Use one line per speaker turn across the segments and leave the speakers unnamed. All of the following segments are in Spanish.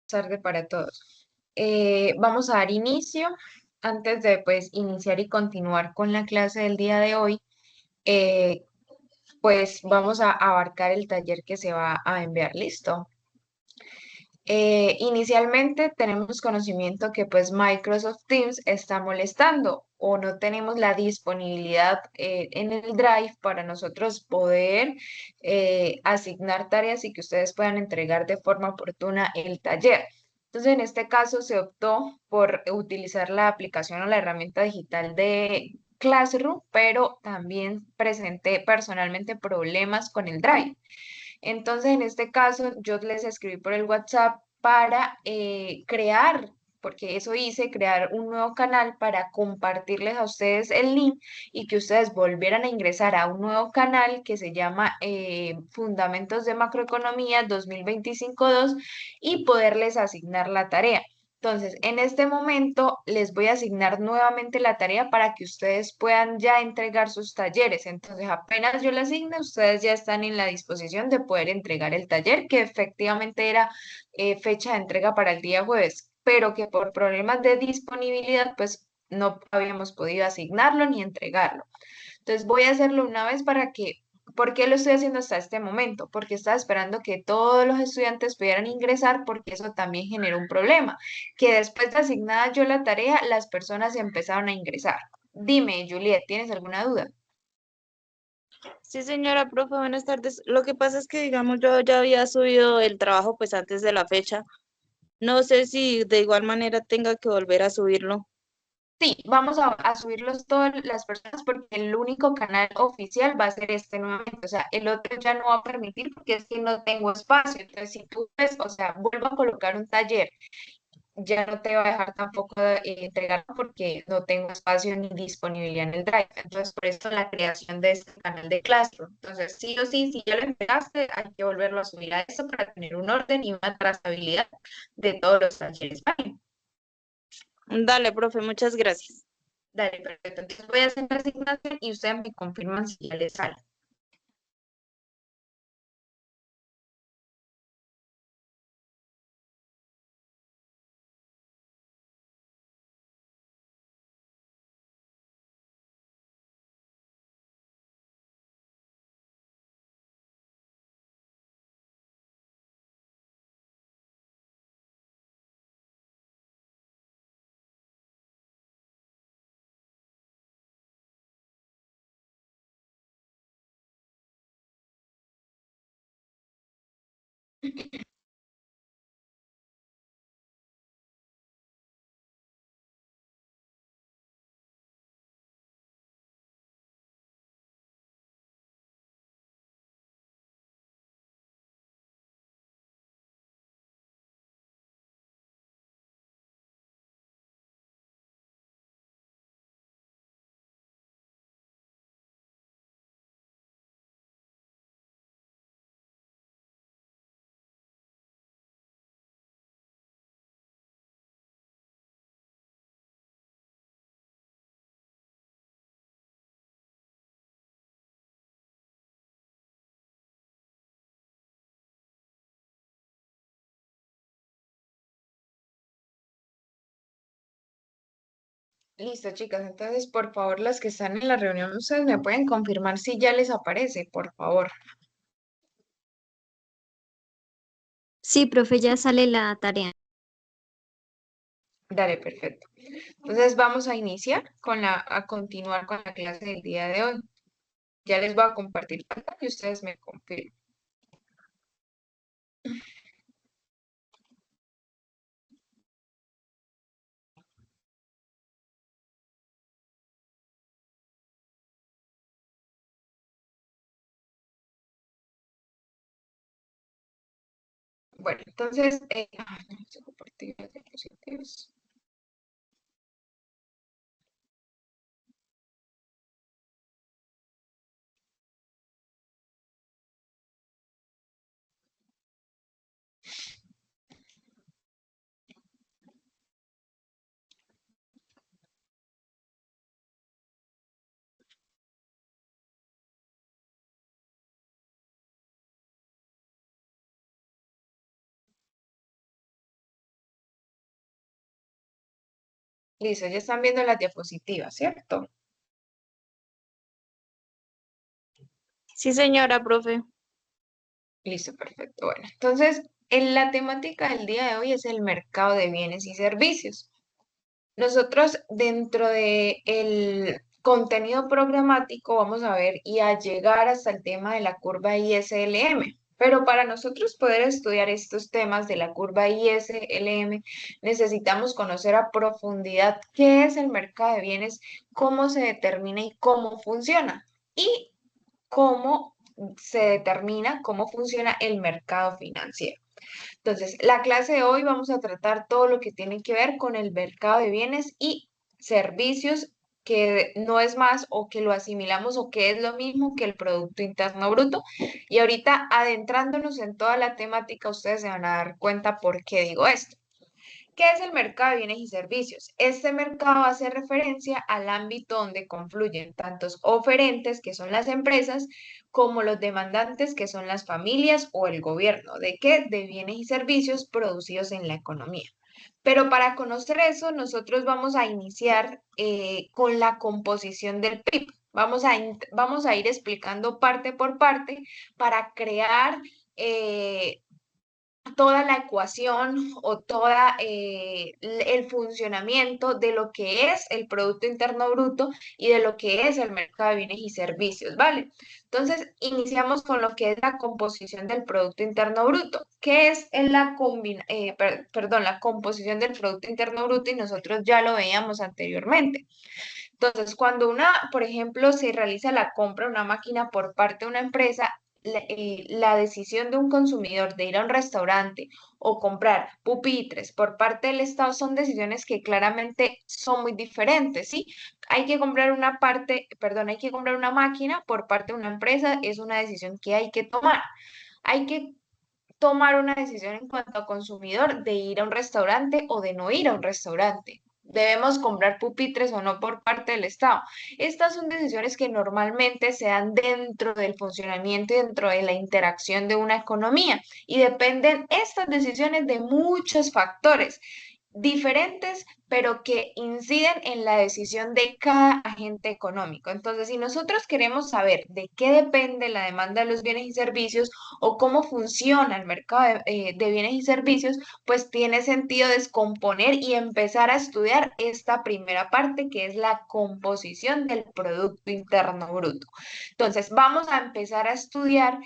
Tarde para todos. Vamos a dar inicio. Antes de pues iniciar y continuar con la clase del día de hoy, eh, pues vamos a abarcar el taller que se va a enviar. ¿Listo? Inicialmente tenemos conocimiento que pues Microsoft Teams está molestando o no tenemos la disponibilidad en el Drive para nosotros poder asignar tareas y que ustedes puedan entregar de forma oportuna el taller. Entonces, en este caso se optó por utilizar la aplicación o la herramienta digital de Classroom, pero también presenté personalmente problemas con el Drive. Entonces, en este caso, yo les escribí por el WhatsApp para crear, porque eso hice, crear un nuevo canal para compartirles a ustedes el link y que ustedes volvieran a ingresar a un nuevo canal que se llama Fundamentos de Macroeconomía 2025-2 y poderles asignar la tarea. Entonces, en este momento les voy a asignar nuevamente la tarea para que ustedes puedan ya entregar sus talleres. Entonces, apenas yo la asigne, ustedes ya están en la disposición de poder entregar el taller, que efectivamente era fecha de entrega para el día jueves, pero que por problemas de disponibilidad, pues no habíamos podido asignarlo ni entregarlo. Entonces voy a hacerlo una vez para que, ¿por qué lo estoy haciendo hasta este momento? Porque estaba esperando que todos los estudiantes pudieran ingresar porque eso también generó un problema, que después de asignada yo la tarea, las personas empezaron a ingresar. Dime, Juliet, ¿tienes alguna duda?
Sí, señora profe, buenas tardes. Lo que pasa es que, digamos, yo ya había subido el trabajo pues antes de la fecha. No sé si de igual manera tenga que volver a subirlo.
Sí, vamos a subirlos todas las personas porque el único canal oficial va a ser este nuevamente, o sea, el otro ya no va a permitir porque es que no tengo espacio. Entonces, si tú ves, o sea, vuelvo a colocar un taller, ya no te va a dejar tampoco entregarlo porque no tengo espacio ni disponibilidad en el Drive. Entonces, por eso la creación de este canal de Classroom. Entonces, sí o sí, si ya lo entregaste, hay que volverlo a subir a eso para tener un orden y una trazabilidad de todos los talleres. Vale,
Dale, profe, muchas gracias.
dale, perfecto. Entonces voy a hacer la asignación y ustedes me confirman si ya les sale. Listo, chicas. Entonces, por favor, las que están en la reunión, ustedes me pueden confirmar si ya les aparece, por favor.
Sí, profe, ya sale la tarea.
Dale, perfecto. Entonces, vamos a iniciar a continuar con la clase del día de hoy. Ya les voy a compartir pantalla y ustedes me confirman. Bueno, entonces, no sé compartir las diapositivas. Listo, ya están viendo las diapositivas, ¿cierto?
Sí, señora, profe.
Listo, perfecto. Bueno, entonces, en la temática del día de hoy es el mercado de bienes y servicios. Nosotros dentro de el contenido programático vamos a ver y a llegar hasta el tema de la curva ISLM. Pero para nosotros poder estudiar estos temas de la curva ISLM, necesitamos conocer a profundidad qué es el mercado de bienes, cómo se determina y cómo funciona. Y cómo se determina cómo funciona el mercado financiero. Entonces, la clase de hoy vamos a tratar todo lo que tiene que ver con el mercado de bienes y servicios, que no es más o que lo asimilamos o que es lo mismo que el Producto Interno Bruto. Y ahorita adentrándonos en toda la temática, ustedes se van a dar cuenta por qué digo esto. ¿Qué es el mercado de bienes y servicios? Este mercado hace referencia al ámbito donde confluyen tantos oferentes, que son las empresas, como los demandantes, que son las familias o el gobierno. ¿De qué? De bienes y servicios producidos en la economía. Pero para conocer eso, nosotros vamos a iniciar con la composición del PIB. Vamos a ir explicando parte por parte para crear toda la ecuación o toda el funcionamiento de lo que es el Producto Interno Bruto y de lo que es el mercado de bienes y servicios, ¿vale? Entonces, iniciamos con lo que es la composición del Producto Interno Bruto. ¿Qué es la composición del Producto Interno Bruto? Y nosotros ya lo veíamos anteriormente. Entonces, cuando por ejemplo, se realiza la compra de una máquina por parte de una empresa, la decisión de un consumidor de ir a un restaurante o comprar pupitres por parte del Estado son decisiones que claramente son muy diferentes, ¿sí? Hay que comprar una máquina por parte de una empresa, es una decisión que hay que tomar. Hay que tomar una decisión en cuanto a consumidor de ir a un restaurante o de no ir a un restaurante. Debemos comprar pupitres o no por parte del Estado. Estas son decisiones que normalmente se dan dentro del funcionamiento y dentro de la interacción de una economía y dependen estas decisiones de muchos factores diferentes, pero que inciden en la decisión de cada agente económico. Entonces, si nosotros queremos saber de qué depende la demanda de los bienes y servicios o cómo funciona el mercado de bienes y servicios, pues tiene sentido descomponer y empezar a estudiar esta primera parte, que es la composición del Producto Interno Bruto. Entonces, vamos a empezar a estudiar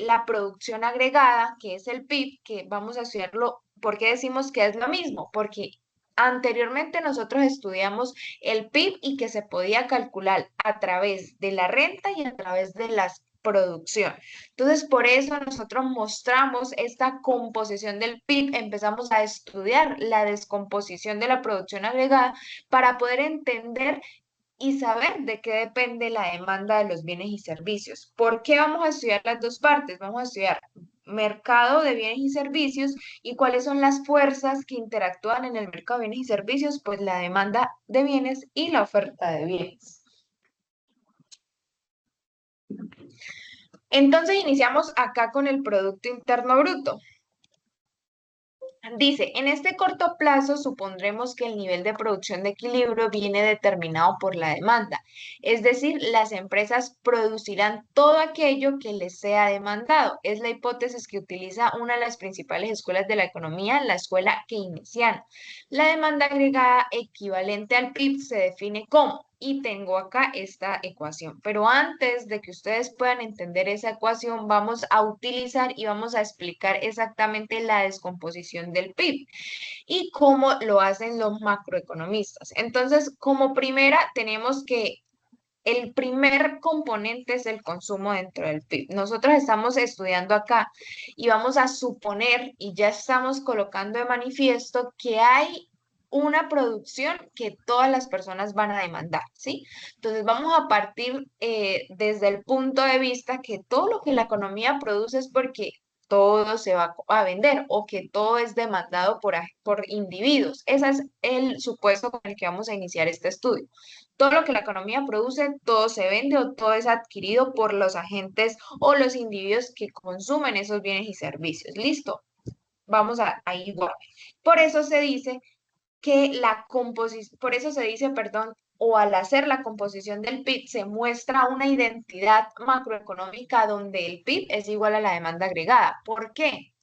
la producción agregada, que es el PIB, que vamos a estudiarlo. ¿Por qué decimos que es lo mismo? Porque anteriormente nosotros estudiamos el PIB y que se podía calcular a través de la renta y a través de la producción. Entonces, por eso nosotros mostramos esta composición del PIB, empezamos a estudiar la descomposición de la producción agregada para poder entender y saber de qué depende la demanda de los bienes y servicios. ¿Por qué vamos a estudiar las dos partes? Vamos a estudiar mercado de bienes y servicios y cuáles son las fuerzas que interactúan en el mercado de bienes y servicios, pues la demanda de bienes y la oferta de bienes. Entonces iniciamos acá con el Producto Interno Bruto. Dice, en este corto plazo supondremos que el nivel de producción de equilibrio viene determinado por la demanda, es decir, las empresas producirán todo aquello que les sea demandado. Es la hipótesis que utiliza una de las principales escuelas de la economía, la escuela keynesiana. La demanda agregada equivalente al PIB se define como, y tengo acá esta ecuación, pero antes de que ustedes puedan entender esa ecuación, vamos a utilizar y vamos a explicar exactamente la descomposición del PIB y cómo lo hacen los macroeconomistas. Entonces, como primera, tenemos que el primer componente es el consumo dentro del PIB. Nosotros estamos estudiando acá y vamos a suponer y ya estamos colocando de manifiesto que hay una producción que todas las personas van a demandar, ¿sí? Entonces vamos a partir desde el punto de vista que todo lo que la economía produce es porque todo se va a vender o que todo es demandado por individuos. Ese es el supuesto con el que vamos a iniciar este estudio. Todo lo que la economía produce, todo se vende o todo es adquirido por los agentes o los individuos que consumen esos bienes y servicios. Listo, vamos a igual. Por eso se dice que la composición, por eso se dice, perdón, o al hacer la composición del PIB se muestra una identidad macroeconómica donde el PIB es igual a la demanda agregada. ¿Por qué?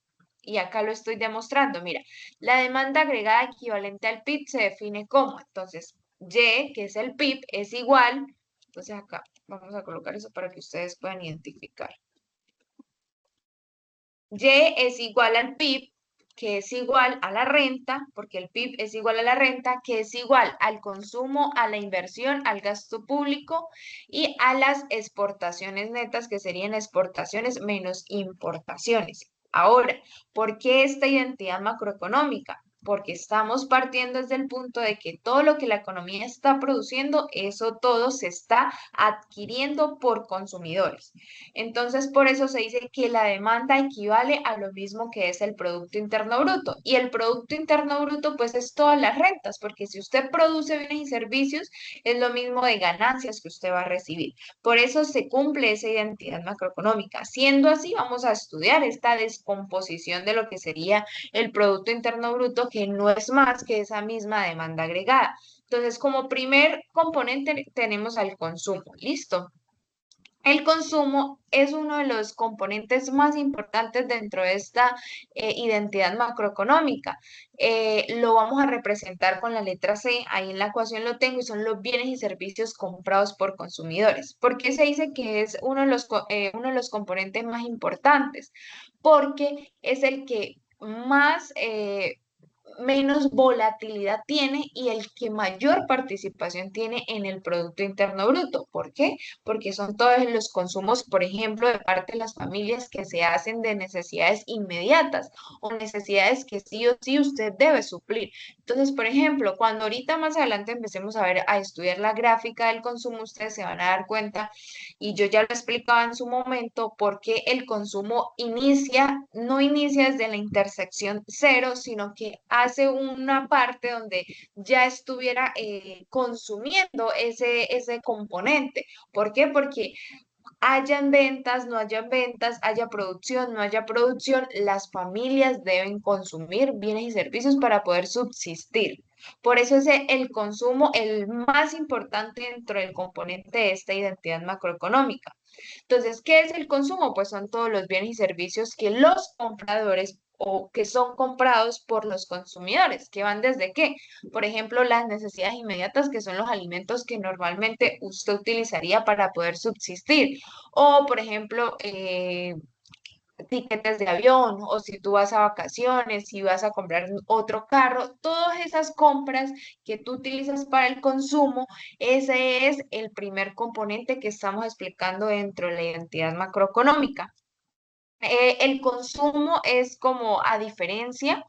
Y acá lo estoy demostrando. Mira, la demanda agregada equivalente al PIB se define como, entonces, Y, que es el PIB, es igual, entonces acá vamos a colocar eso para que ustedes puedan identificar. Y es igual al PIB, que es igual a la renta, porque el PIB es igual a la renta, que es igual al consumo, a la inversión, al gasto público y a las exportaciones netas, que serían exportaciones menos importaciones. Ahora, ¿por qué esta identidad macroeconómica? Porque estamos partiendo desde el punto de que todo lo que la economía está produciendo, eso todo se está adquiriendo por consumidores. Entonces, por eso se dice que la demanda equivale a lo mismo que es el Producto Interno Bruto. Y el Producto Interno Bruto, pues es todas las rentas, porque si usted produce bienes y servicios, es lo mismo de ganancias que usted va a recibir. Por eso se cumple esa identidad macroeconómica. Siendo así, vamos a estudiar esta descomposición de lo que sería el Producto Interno Bruto, que no es más que esa misma demanda agregada. Entonces, como primer componente tenemos al consumo. ¿Listo? El consumo es uno de los componentes más importantes dentro de esta identidad macroeconómica. Lo vamos a representar con la letra C, ahí en la ecuación lo tengo, y son los bienes y servicios comprados por consumidores. ¿Por qué se dice que es uno de uno de los componentes más importantes? Porque es el que más menos volatilidad tiene y el que mayor participación tiene en el Producto Interno Bruto. ¿Por qué? Porque son todos los consumos, por ejemplo, de parte de las familias que se hacen de necesidades inmediatas o necesidades que sí o sí usted debe suplir. Entonces, por ejemplo, cuando ahorita más adelante empecemos a ver, a estudiar la gráfica del consumo, ustedes se van a dar cuenta, y yo ya lo explicaba en su momento, porque el consumo no inicia desde la intersección cero, sino que hace una parte donde ya estuviera consumiendo ese componente. ¿Por qué? Porque hayan ventas, no hayan ventas, haya producción, no haya producción, las familias deben consumir bienes y servicios para poder subsistir. Por eso es el consumo el más importante dentro del componente de esta identidad macroeconómica. Entonces, ¿qué es el consumo? Pues son todos los bienes y servicios que los compradores o que son comprados por los consumidores, que van desde qué? Por ejemplo, las necesidades inmediatas, que son los alimentos que normalmente usted utilizaría para poder subsistir. O, por ejemplo, tiquetes de avión, o si tú vas a vacaciones, si vas a comprar otro carro, todas esas compras que tú utilizas para el consumo, ese es el primer componente que estamos explicando dentro de la identidad macroeconómica. El consumo es como, a diferencia,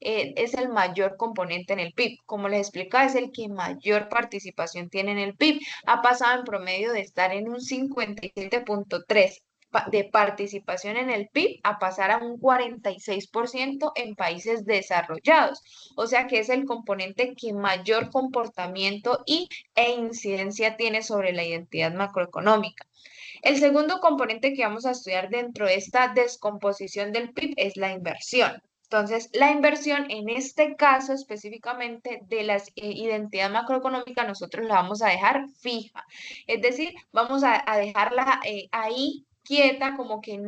es el mayor componente en el PIB. Como les explicaba, es el que mayor participación tiene en el PIB. Ha pasado en promedio de estar en un 57,3 de participación en el PIB a pasar a un 46% en países desarrollados. O sea que es el componente que mayor comportamiento e incidencia tiene sobre la identidad macroeconómica. El segundo componente que vamos a estudiar dentro de esta descomposición del PIB es la inversión. Entonces, la inversión en este caso específicamente de la identidad macroeconómica, nosotros la vamos a dejar fija. Es decir, vamos a dejarla ahí quieta, como que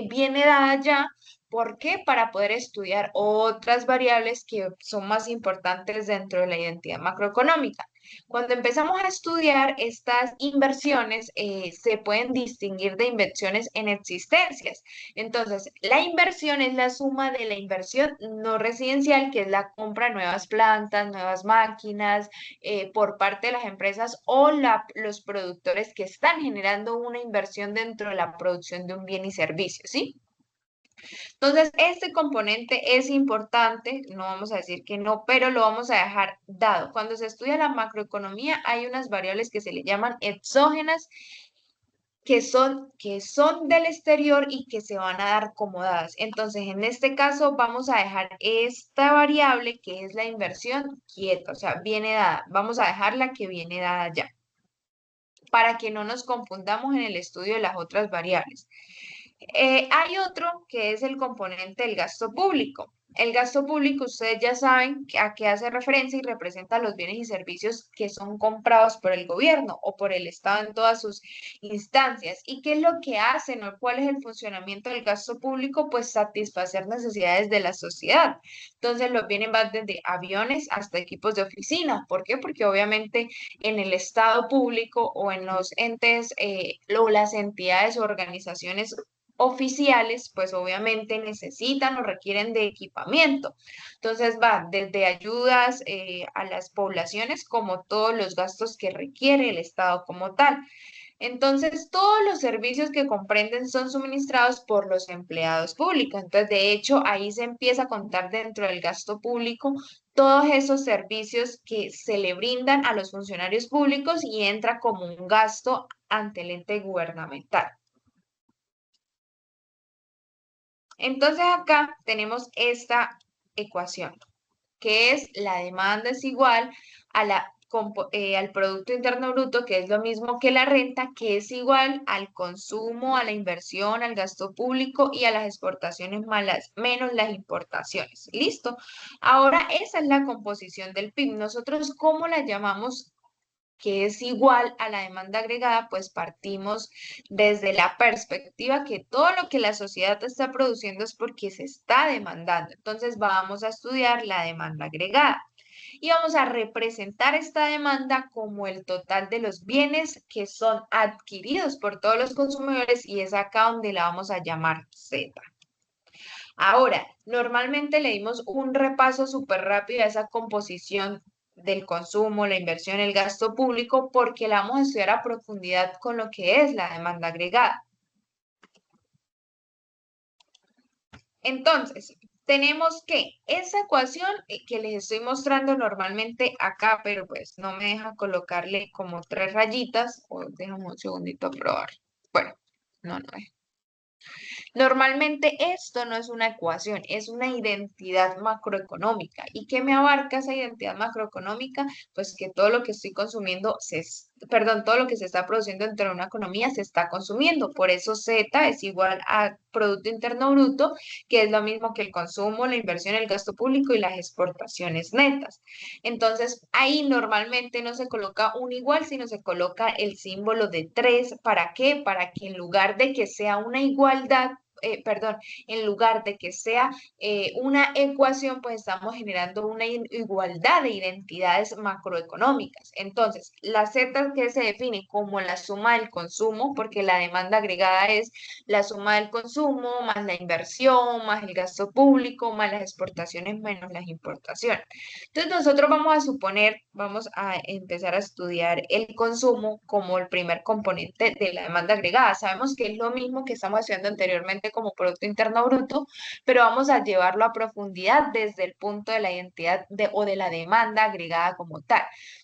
viene dada ya. ¿Por qué? Para poder estudiar otras variables que son más importantes dentro de la identidad macroeconómica. Cuando empezamos a estudiar estas inversiones, se pueden distinguir de inversiones en existencias. Entonces, la inversión es la suma de la inversión no residencial, que es la compra de nuevas plantas, nuevas máquinas, por parte de las empresas o los productores que están generando una inversión dentro de la producción de un bien y servicio, ¿sí? Entonces, este componente es importante, no vamos a decir que no, pero lo vamos a dejar dado. Cuando se estudia la macroeconomía, hay unas variables que se le llaman exógenas, que son del exterior y que se van a dar como dadas. Entonces, en este caso, vamos a dejar esta variable, que es la inversión, quieta, o sea, viene dada. Vamos a dejarla que viene dada ya, para que no nos confundamos en el estudio de las otras variables. Hay otro que es el componente del gasto público. El gasto público, ustedes ya saben a qué hace referencia y representa los bienes y servicios que son comprados por el gobierno o por el Estado en todas sus instancias. ¿Y qué es lo que hacen o cuál es el funcionamiento del gasto público? Pues satisfacer necesidades de la sociedad. Entonces, los bienes van desde aviones hasta equipos de oficina. ¿Por qué? Porque obviamente en el Estado público o en los entes o las entidades o organizaciones oficiales, pues obviamente necesitan o requieren de equipamiento. Entonces va desde ayudas a las poblaciones como todos los gastos que requiere el Estado como tal. Entonces, todos los servicios que comprenden son suministrados por los empleados públicos. Entonces, de hecho, ahí se empieza a contar dentro del gasto público todos esos servicios que se le brindan a los funcionarios públicos y entra como un gasto ante el ente gubernamental. Entonces acá tenemos esta ecuación, que es la demanda es igual a al Producto Interno Bruto, que es lo mismo que la renta, que es igual al consumo, a la inversión, al gasto público y a las exportaciones malas, menos las importaciones. ¿Listo? Ahora esa es la composición del PIB. Nosotros, ¿cómo la llamamos? Que es igual a la demanda agregada, pues partimos desde la perspectiva que todo lo que la sociedad está produciendo es porque se está demandando. Entonces vamos a estudiar la demanda agregada y vamos a representar esta demanda como el total de los bienes que son adquiridos por todos los consumidores y es acá donde la vamos a llamar Z. Ahora, normalmente le dimos un repaso súper rápido a esa composición del consumo, la inversión, el gasto público, porque la vamos a estudiar a profundidad con lo que es la demanda agregada. Entonces, tenemos que esa ecuación que les estoy mostrando normalmente acá, pero pues no me deja colocarle como 3 rayitas, o déjame un segundito a probar. Bueno, no es. Normalmente esto no es una ecuación, es una identidad macroeconómica. ¿Y qué me abarca esa identidad macroeconómica? Pues que todo lo que estoy consumiendo, perdón, todo lo que se está produciendo dentro de una economía se está consumiendo. Por eso Z es igual a Producto Interno Bruto, que es lo mismo que el consumo, la inversión, el gasto público y las exportaciones netas. Entonces, ahí normalmente no se coloca un igual, sino se coloca el símbolo de 3. ¿Para qué? Para que en lugar de que sea una igualdad, perdón, en lugar de que sea una ecuación, pues estamos generando una igualdad de identidades macroeconómicas. Entonces, la Z que se define como la suma del consumo, porque la demanda agregada es la suma del consumo más la inversión, más el gasto público, más las exportaciones menos las importaciones. Entonces, nosotros vamos a suponer, vamos a empezar a estudiar el consumo como el primer componente de la demanda agregada. Sabemos que es lo mismo que estamos estudiando anteriormente como Producto Interno Bruto, pero vamos a llevarlo a profundidad desde el punto de la identidad o de la demanda agregada como tal.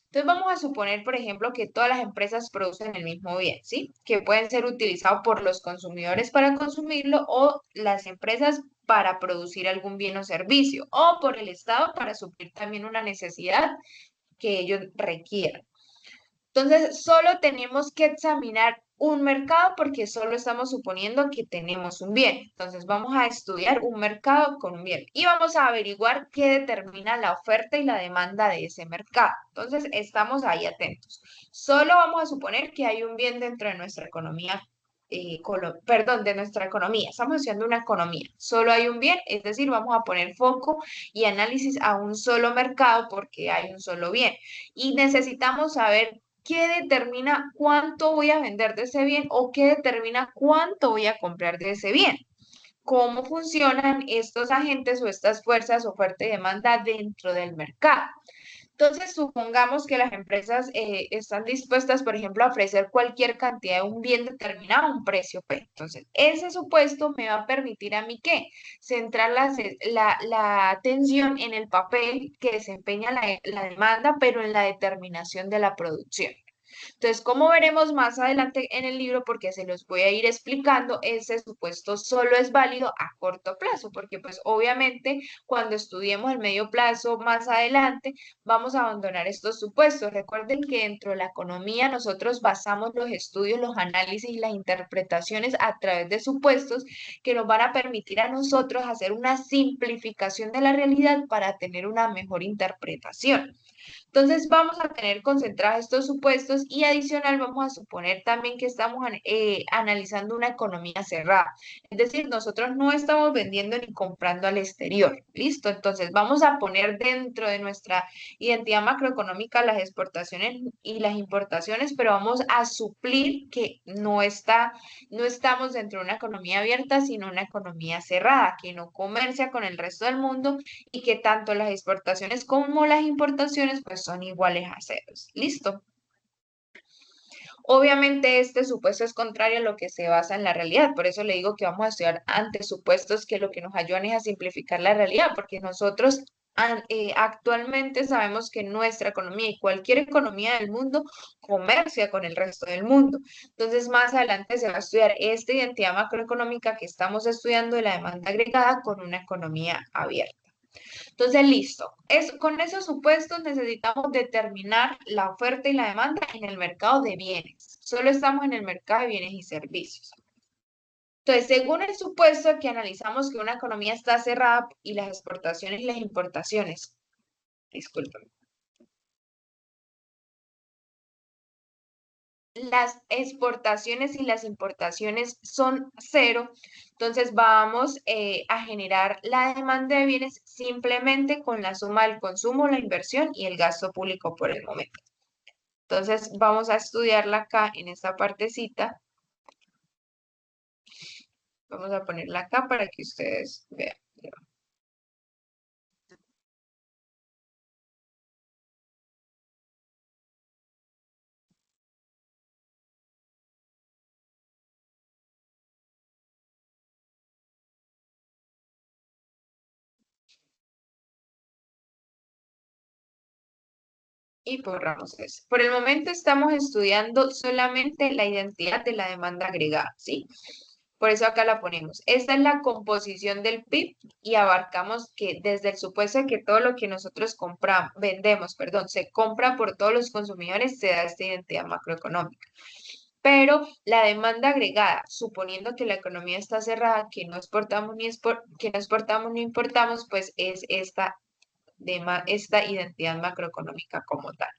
Entonces vamos a suponer, por ejemplo, que todas las empresas producen el mismo bien, ¿sí? Que pueden ser utilizados por los consumidores para consumirlo o las empresas para producir algún bien o servicio o por el Estado para suplir también una necesidad que ellos requieran. Entonces, solo tenemos que examinar un mercado porque solo estamos suponiendo que tenemos un bien. Entonces, vamos a estudiar un mercado con un bien y vamos a averiguar qué determina la oferta y la demanda de ese mercado. Entonces, estamos ahí atentos. Solo vamos a suponer que hay un bien dentro de nuestra economía. Perdón, de nuestra economía. Estamos estudiando una economía. Solo hay un bien, es decir, vamos a poner foco y análisis a un solo mercado porque hay un solo bien. Y necesitamos saber qué determina cuánto voy a vender de ese bien o qué determina cuánto voy a comprar de ese bien. Cómo funcionan estos agentes o estas fuerzas, oferta y demanda dentro del mercado. Entonces, supongamos que las empresas están dispuestas, por ejemplo, a ofrecer cualquier cantidad de un bien determinado a un precio P. Entonces, ese supuesto me va a permitir a mí ¿qué? Centrar la atención en el papel que desempeña la demanda, pero en la determinación de la producción. Entonces, como veremos más adelante en el libro, porque se los voy a ir explicando, ese supuesto solo es válido a corto plazo, porque pues obviamente cuando estudiemos el medio plazo más adelante, vamos a abandonar estos supuestos. Recuerden que dentro de la economía nosotros basamos los estudios, los análisis y las interpretaciones a través de supuestos que nos van a permitir a nosotros hacer una simplificación de la realidad para tener una mejor interpretación. Entonces vamos a tener concentrados estos supuestos y adicional vamos a suponer también que estamos analizando una economía cerrada. Es decir, nosotros no estamos vendiendo ni comprando al exterior. ¿Listo? Entonces vamos a poner dentro de nuestra identidad macroeconómica las exportaciones y las importaciones, pero vamos a suplir que no estamos dentro de una economía abierta, sino una economía cerrada, que no comercia con el resto del mundo y que tanto las exportaciones como las importaciones pues son iguales a ceros. ¿Listo? Obviamente este supuesto es contrario a lo que se basa en la realidad, por eso le digo que vamos a estudiar antesupuestos que lo que nos ayudan es a simplificar la realidad, porque nosotros actualmente sabemos que nuestra economía y cualquier economía del mundo comercia con el resto del mundo. Entonces más adelante se va a estudiar esta identidad macroeconómica que estamos estudiando de la demanda agregada con una economía abierta. Entonces, listo. Con esos supuestos necesitamos determinar la oferta y la demanda en el mercado de bienes. Solo estamos en el mercado de bienes y servicios. Entonces, según el supuesto que analizamos que una economía está cerrada y las exportaciones y las importaciones, disculpen, las exportaciones y las importaciones son cero, entonces vamos a generar la demanda de bienes simplemente con la suma del consumo, la inversión y el gasto público por el momento. Entonces vamos a estudiarla acá en esta partecita. Vamos a ponerla acá para que ustedes vean. Y borramos eso. Por el momento estamos estudiando solamente la identidad de la demanda agregada, ¿sí? Por eso acá la ponemos. Esta es la composición del PIB y abarcamos que desde el supuesto de que todo lo que nosotros compramos, vendemos, perdón, se compra por todos los consumidores, se da esta identidad macroeconómica. Pero la demanda agregada, suponiendo que la economía está cerrada, que no exportamos que no exportamos ni importamos, pues es esta identidad macroeconómica como tal.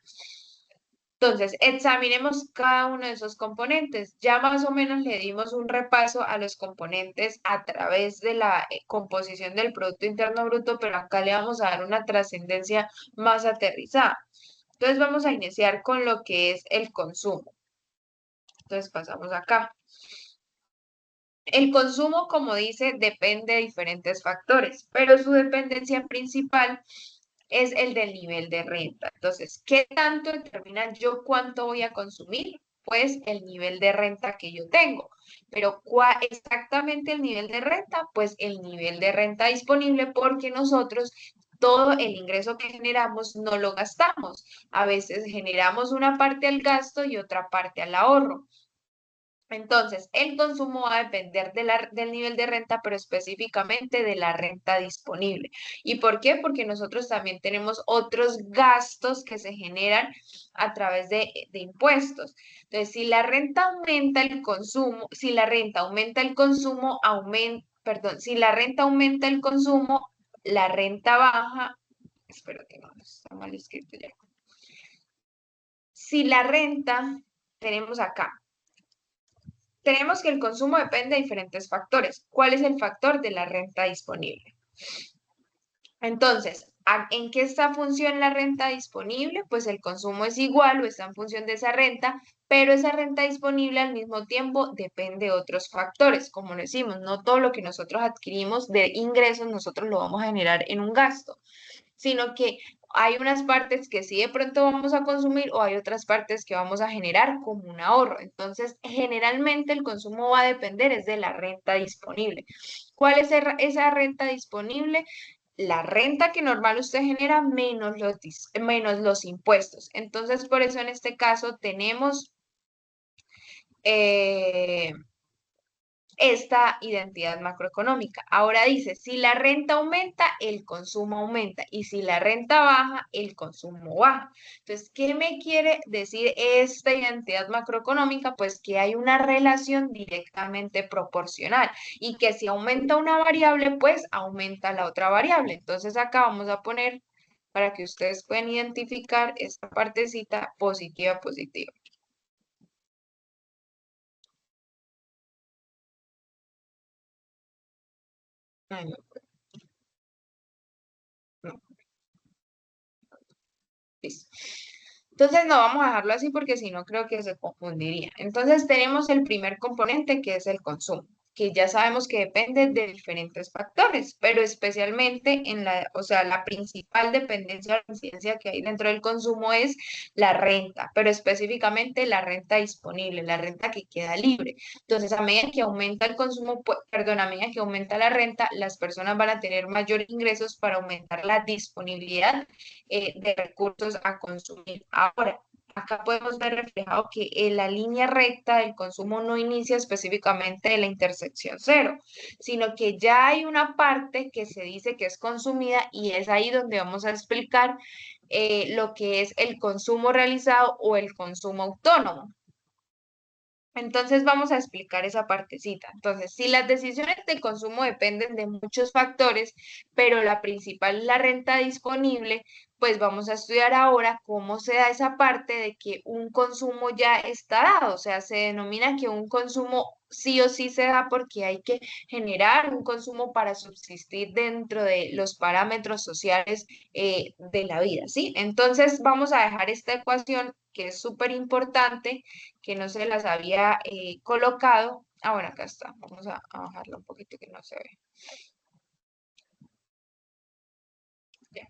Entonces, examinemos cada uno de esos componentes. Ya más o menos le dimos un repaso a los componentes a través de la composición del Producto Interno Bruto, pero acá le vamos a dar una trascendencia más aterrizada. Entonces, vamos a iniciar con lo que es el consumo. Entonces, pasamos acá. El consumo, como dice, depende de diferentes factores, pero su dependencia principal es el del nivel de renta. Entonces, ¿qué tanto determina yo cuánto voy a consumir? Pues el nivel de renta que yo tengo. Pero ¿cuál exactamente el nivel de renta? Pues el nivel de renta disponible porque nosotros todo el ingreso que generamos no lo gastamos. A veces generamos una parte al gasto y otra parte al ahorro. Entonces, el consumo va a depender del nivel de renta, pero específicamente de la renta disponible. ¿Y por qué? Porque nosotros también tenemos otros gastos que se generan a través de impuestos. Entonces, si la renta aumenta el consumo, si la renta aumenta el consumo, perdón, si la renta aumenta el consumo, la renta baja, espero que no, está mal escrito ya. Si la renta, tenemos acá. Tenemos que el consumo depende de diferentes factores. ¿Cuál es el factor de la renta disponible? Entonces, ¿en qué está función la renta disponible? Pues el consumo es igual o está en función de esa renta, pero esa renta disponible al mismo tiempo depende de otros factores. Como lo decimos, no todo lo que nosotros adquirimos de ingresos nosotros lo vamos a generar en un gasto, sino que hay unas partes que sí de pronto vamos a consumir o hay otras partes que vamos a generar como un ahorro. Entonces, generalmente el consumo va a depender es de la renta disponible. ¿Cuál es esa renta disponible? la renta que normal usted genera menos los impuestos. Entonces, por eso en este caso tenemos eh, esta identidad macroeconómica. Ahora dice, si la renta aumenta, el consumo aumenta, y si la renta baja, el consumo baja. Entonces, ¿qué me quiere decir esta identidad macroeconómica? Pues que hay una relación directamente proporcional y que si aumenta una variable, pues aumenta la otra variable. Entonces, acá vamos a poner para que ustedes puedan identificar esta partecita positiva, positiva. Ay, no, no. Listo. Entonces no vamos a dejarlo así porque si no creo que se confundiría. Entonces tenemos el primer componente que es el consumo, que ya sabemos que depende de diferentes factores, pero especialmente o sea, la principal dependencia o incidencia que hay dentro del consumo es la renta, pero específicamente la renta disponible, la renta que queda libre. Entonces, a medida que aumenta el consumo, perdón, a medida que aumenta la renta, las personas van a tener mayores ingresos para aumentar la disponibilidad de recursos a consumir. Ahora, acá podemos ver reflejado que la línea recta del consumo no inicia específicamente de la intersección cero, sino que ya hay una parte que se dice que es consumida y es ahí donde vamos a explicar lo que es el consumo realizado o el consumo autónomo. Entonces vamos a explicar esa partecita. Entonces, si las decisiones de consumo dependen de muchos factores, pero la principal es la renta disponible, pues vamos a estudiar ahora cómo se da esa parte de que un consumo ya está dado. O sea, se denomina que un consumo sí o sí se da porque hay que generar un consumo para subsistir dentro de los parámetros sociales de la vida, ¿sí? Entonces vamos a dejar esta ecuación que es súper importante que no se las había colocado. Ah, bueno, acá está. Vamos a bajarlo un poquito que no se ve. Ya.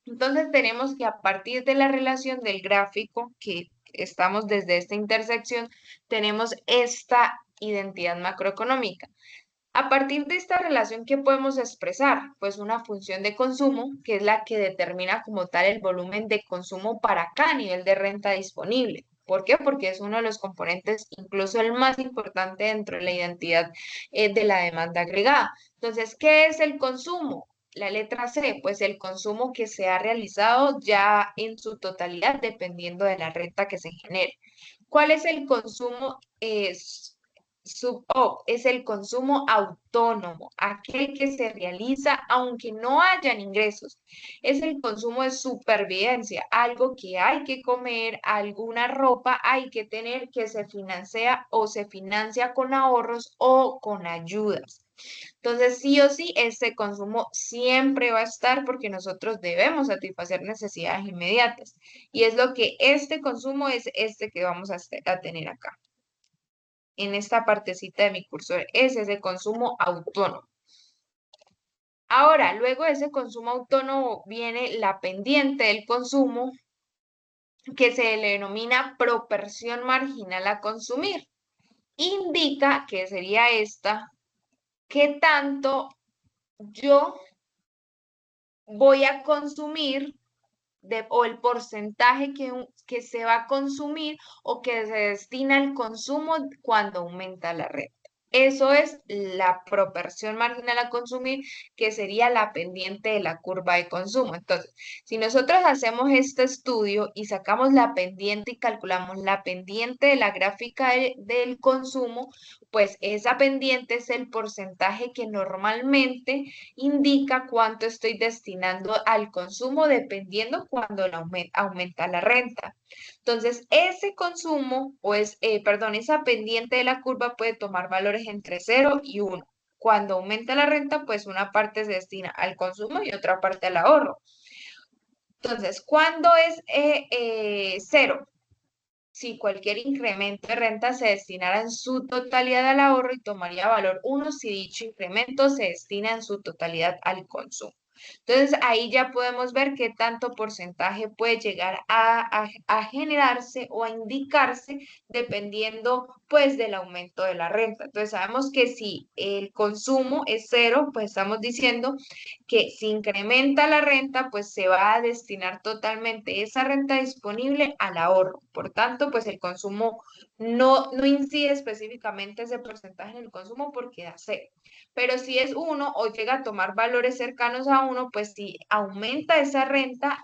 Entonces tenemos que a partir de la relación del gráfico, que estamos desde esta intersección, tenemos esta identidad macroeconómica. A partir de esta relación, ¿qué podemos expresar? Pues una función de consumo, que es la que determina como tal el volumen de consumo para cada nivel de renta disponible. ¿Por qué? Porque es uno de los componentes, incluso el más importante dentro de la identidad de la demanda agregada. Entonces, ¿qué es el consumo? La letra C, pues el consumo que se ha realizado ya en su totalidad, dependiendo de la renta que se genere. ¿Cuál es el consumo sub-op? Es el consumo autónomo, aquel que se realiza aunque no hayan ingresos. Es el consumo de supervivencia, algo que hay que comer, alguna ropa hay que tener que se financia o se financia con ahorros o con ayudas. Entonces, sí o sí, este consumo siempre va a estar porque nosotros debemos satisfacer necesidades inmediatas. Y es lo que este consumo es este que vamos a tener acá en esta partecita de mi cursor, es ese consumo autónomo. Ahora, luego de ese consumo autónomo viene la pendiente del consumo que se le denomina proporción marginal a consumir. Indica que sería esta, que tanto yo voy a consumir o el porcentaje que se va a consumir o que se destina al consumo cuando aumenta la renta. Eso es la proporción marginal a consumir, que sería la pendiente de la curva de consumo. Entonces, si nosotros hacemos este estudio y sacamos la pendiente y calculamos la pendiente de la gráfica del consumo, pues esa pendiente es el porcentaje que normalmente indica cuánto estoy destinando al consumo dependiendo cuando aumenta la renta. Entonces, ese consumo, perdón, esa pendiente de la curva puede tomar valores entre 0 y 1. Cuando aumenta la renta, pues una parte se destina al consumo y otra parte al ahorro. Entonces, ¿cuándo es 0? Si cualquier incremento de renta se destinara en su totalidad al ahorro y tomaría valor 1 si dicho incremento se destina en su totalidad al consumo. Entonces ahí ya podemos ver qué tanto porcentaje puede llegar a generarse o a indicarse dependiendo pues del aumento de la renta. Entonces sabemos que si el consumo es cero, pues estamos diciendo que si incrementa la renta, pues se va a destinar totalmente esa renta disponible al ahorro. Por tanto, pues el consumo no incide específicamente ese porcentaje en el consumo porque da cero. Pero si es uno o llega a tomar valores cercanos a uno, pues si aumenta esa renta,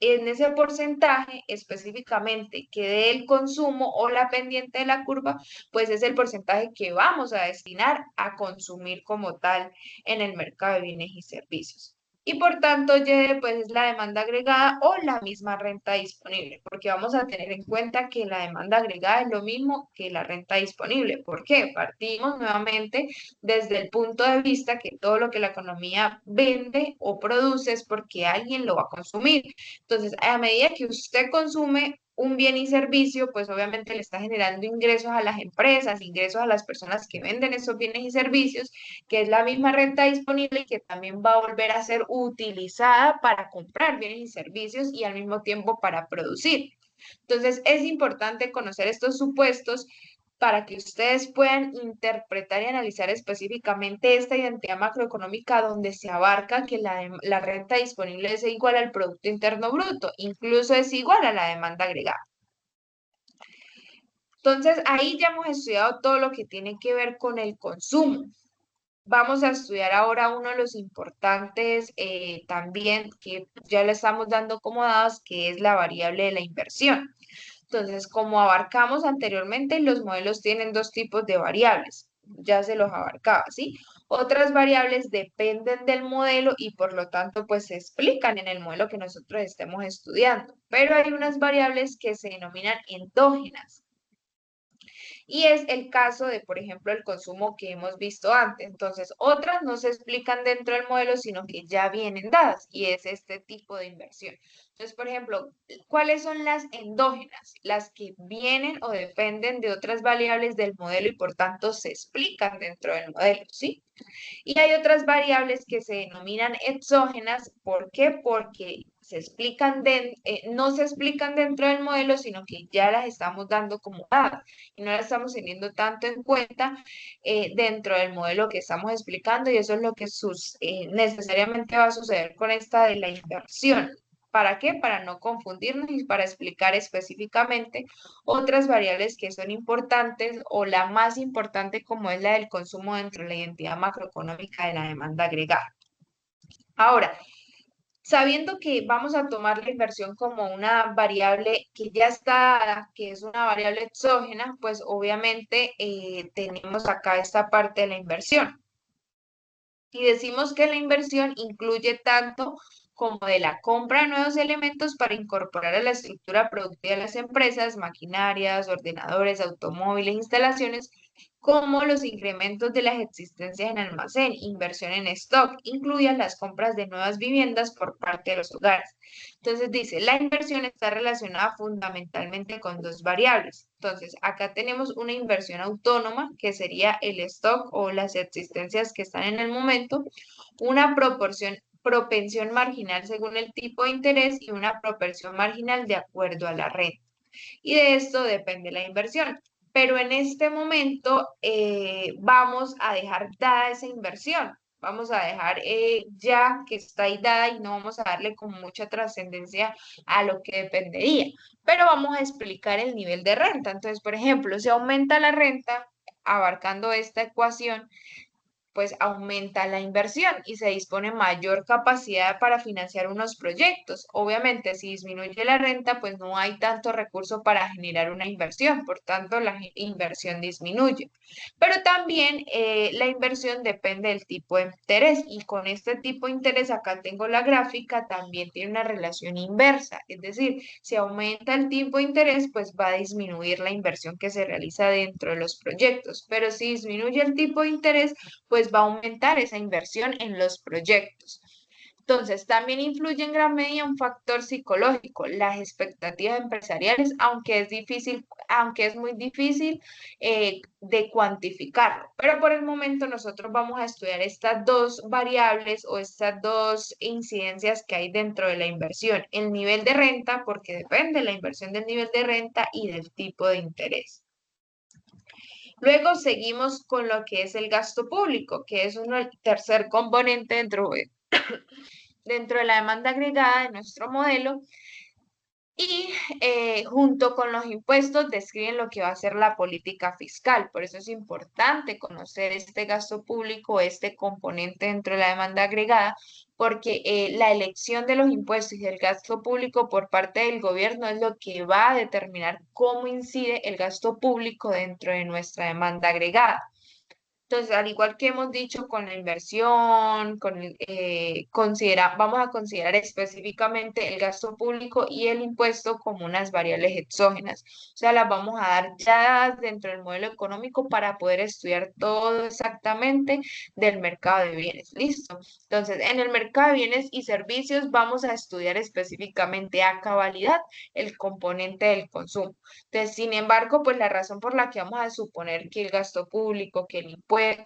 en ese porcentaje específicamente que dé el consumo o la pendiente de la curva, pues es el porcentaje que vamos a destinar a consumir como tal en el mercado de bienes y servicios. Y por tanto, Y pues es la demanda agregada o la misma renta disponible, porque vamos a tener en cuenta que la demanda agregada es lo mismo que la renta disponible. ¿Por qué? Partimos nuevamente desde el punto de vista que todo lo que la economía vende o produce es porque alguien lo va a consumir. Entonces, a medida que usted consume un bien y servicio, pues obviamente le está generando ingresos a las empresas, ingresos a las personas que venden esos bienes y servicios, que es la misma renta disponible y que también va a volver a ser utilizada para comprar bienes y servicios y al mismo tiempo para producir. Entonces, es importante conocer estos supuestos para que ustedes puedan interpretar y analizar específicamente esta identidad macroeconómica donde se abarca que la renta disponible es igual al Producto Interno Bruto, incluso es igual a la demanda agregada. Entonces, ahí ya hemos estudiado todo lo que tiene que ver con el consumo. Vamos a estudiar ahora uno de los importantes también que ya le estamos dando como dados, que es la variable de la inversión. Entonces, como abarcamos anteriormente, los modelos tienen dos tipos de variables. Ya se los abarcaba, ¿sí? Otras variables dependen del modelo y por lo tanto, pues se explican en el modelo que nosotros estemos estudiando. Pero hay unas variables que se denominan endógenas. Y es el caso de, por ejemplo, el consumo que hemos visto antes. Entonces, otras no se explican dentro del modelo, sino que ya vienen dadas, y es este tipo de inversión. Entonces, por ejemplo, ¿cuáles son las endógenas? Las que vienen o dependen de otras variables del modelo y por tanto se explican dentro del modelo, ¿sí? Y hay otras variables que se denominan exógenas. ¿Por qué? Porque no se explican dentro del modelo, sino que ya las estamos dando como dadas y no las estamos teniendo tanto en cuenta dentro del modelo que estamos explicando y eso es lo que necesariamente va a suceder con esta de la inversión. ¿Para qué? Para no confundirnos y para explicar específicamente otras variables que son importantes o la más importante como es la del consumo dentro de la identidad macroeconómica de la demanda agregada. Ahora, sabiendo que vamos a tomar la inversión como una variable que ya está dada, que es una variable exógena, pues obviamente tenemos acá esta parte de la inversión. Y decimos que la inversión incluye tanto como de la compra de nuevos elementos para incorporar a la estructura productiva de las empresas, maquinarias, ordenadores, automóviles, instalaciones, como los incrementos de las existencias en almacén, inversión en stock, incluyan las compras de nuevas viviendas por parte de los hogares. Entonces dice, la inversión está relacionada fundamentalmente con dos variables. Entonces, acá tenemos una inversión autónoma, que sería el stock o las existencias que están en el momento, una propensión marginal según el tipo de interés y una propensión marginal de acuerdo a la renta. Y de esto depende la inversión. Pero en este momento vamos a dejar dada esa inversión. Vamos a dejar ya que está ahí dada y no vamos a darle con mucha trascendencia a lo que dependería. Pero vamos a explicar el nivel de renta. Entonces, por ejemplo, si aumenta la renta, abarcando esta ecuación, pues aumenta la inversión y se dispone mayor capacidad para financiar unos proyectos. Obviamente, si disminuye la renta, pues no hay tanto recurso para generar una inversión, por tanto, la inversión disminuye. Pero también la inversión depende del tipo de interés y con este tipo de interés, acá tengo la gráfica, también tiene una relación inversa, es decir, si aumenta el tipo de interés, pues va a disminuir la inversión que se realiza dentro de los proyectos, pero si disminuye el tipo de interés, pues va a aumentar esa inversión en los proyectos. Entonces, también influye en gran medida un factor psicológico, las expectativas empresariales, aunque es muy difícil de cuantificarlo. Pero por el momento nosotros vamos a estudiar estas dos variables o estas dos incidencias que hay dentro de la inversión. El nivel de renta, porque depende la inversión del nivel de renta y del tipo de interés. Luego seguimos con lo que es el gasto público, que es el tercer componente dentro de la demanda agregada de nuestro modelo. Y junto con los impuestos describen lo que va a ser la política fiscal. Por eso es importante conocer este gasto público, este componente dentro de la demanda agregada, porque la elección de los impuestos y del gasto público por parte del gobierno es lo que va a determinar cómo incide el gasto público dentro de nuestra demanda agregada. Entonces, al igual que hemos dicho con la inversión, vamos a considerar específicamente el gasto público y el impuesto como unas variables exógenas. O sea, las vamos a dar ya dentro del modelo económico para poder estudiar todo exactamente del mercado de bienes. ¿Listo? Entonces, en el mercado de bienes y servicios vamos a estudiar específicamente a cabalidad el componente del consumo. Entonces, sin embargo, pues la razón por la que vamos a suponer que el gasto público, que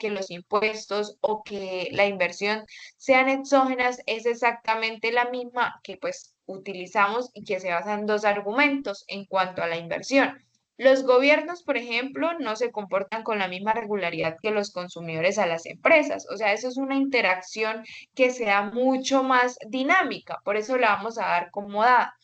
los impuestos o que la inversión sean exógenas es exactamente la misma que pues utilizamos y que se basa en dos argumentos en cuanto a la inversión. Los gobiernos, por ejemplo, no se comportan con la misma regularidad que los consumidores a las empresas. O sea, eso es una interacción que sea mucho más dinámica. Por eso la vamos a dar como dada.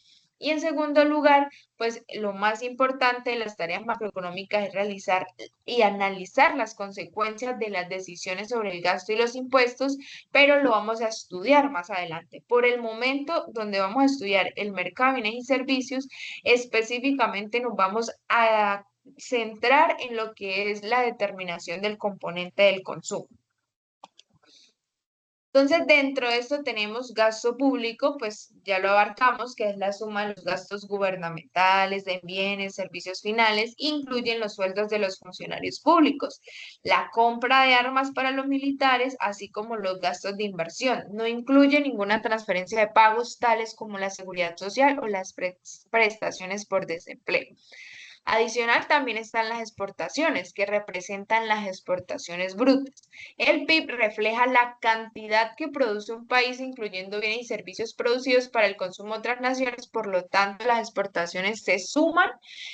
Y en segundo lugar, pues lo más importante de las tareas macroeconómicas es realizar y analizar las consecuencias de las decisiones sobre el gasto y los impuestos, pero lo vamos a estudiar más adelante. Por el momento, donde vamos a estudiar el mercado de bienes y servicios, específicamente nos vamos a centrar en lo que es la determinación del componente del consumo. Entonces, dentro de esto tenemos gasto público, pues ya lo abarcamos, que es la suma de los gastos gubernamentales, de bienes, servicios finales, incluyen los sueldos de los funcionarios públicos, la compra de armas para los militares, así como los gastos de inversión. No incluye ninguna transferencia de pagos, tales como la seguridad social o las prestaciones por desempleo. Adicional, también están las exportaciones, que representan las exportaciones brutas. El PIB refleja la cantidad que produce un país, incluyendo bienes y servicios producidos para el consumo de otras naciones. Por lo tanto, las exportaciones se suman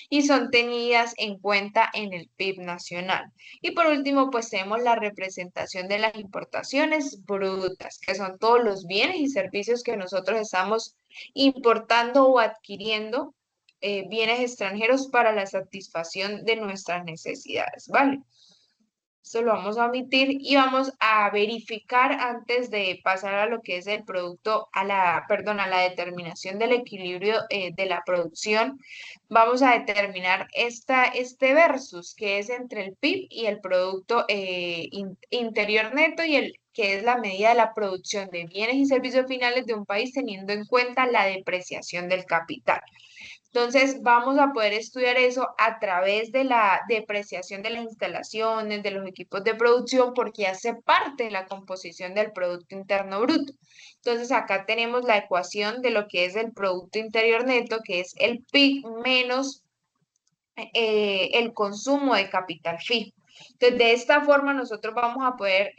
y son tenidas en cuenta en el PIB nacional. Y por último, pues tenemos la representación de las importaciones brutas, que son todos los bienes y servicios que nosotros estamos importando o adquiriendo, bienes extranjeros para la satisfacción de nuestras necesidades, ¿vale? Esto lo vamos a omitir y vamos a verificar antes de pasar a lo que es el producto, a la determinación del equilibrio de la producción. Vamos a determinar este versus que es entre el PIB y el Producto Interior Neto y el que es la medida de la producción de bienes y servicios finales de un país teniendo en cuenta la depreciación del capital. Entonces, vamos a poder estudiar eso a través de la depreciación de las instalaciones, de los equipos de producción, porque hace parte de la composición del Producto Interno Bruto. Entonces, acá tenemos la ecuación de lo que es el Producto Interior Neto, que es el PIB menos el consumo de capital fijo. Entonces, de esta forma nosotros vamos a poder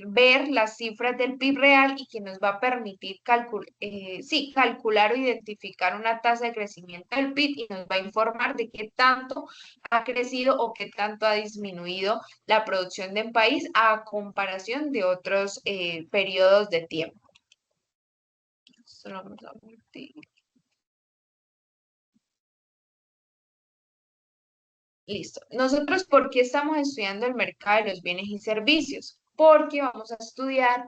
ver las cifras del PIB real y que nos va a permitir calcular o identificar una tasa de crecimiento del PIB y nos va a informar de qué tanto ha crecido o qué tanto ha disminuido la producción de un país a comparación de otros periodos de tiempo. Esto lo vamos a omitir. Listo. Nosotros, ¿por qué estamos estudiando el mercado de los bienes y servicios? Porque vamos a estudiar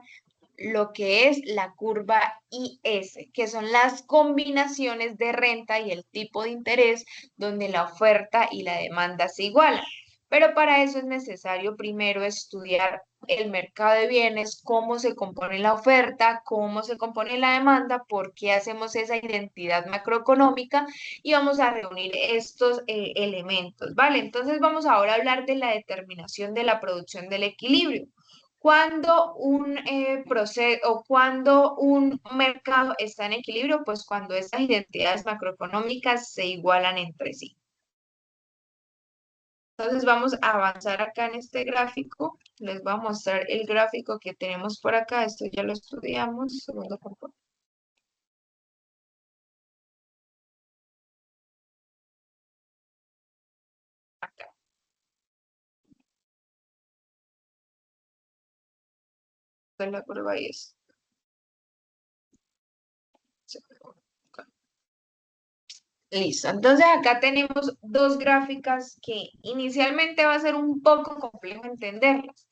lo que es la curva IS, que son las combinaciones de renta y el tipo de interés donde la oferta y la demanda se igualan. Pero para eso es necesario primero estudiar el mercado de bienes, cómo se compone la oferta, cómo se compone la demanda, por qué hacemos esa identidad macroeconómica y vamos a reunir estos elementos, ¿vale? Entonces vamos ahora a hablar de la determinación de la producción del equilibrio. Cuando un proceso o cuando un mercado está en equilibrio, pues cuando estas identidades macroeconómicas se igualan entre sí. Entonces vamos a avanzar acá en este gráfico. Les voy a mostrar el gráfico que tenemos por acá. Esto ya lo estudiamos. Segundo componente. Acá. de la curva y es. Listo, entonces acá tenemos dos gráficas que inicialmente va a ser un poco complejo entenderlas,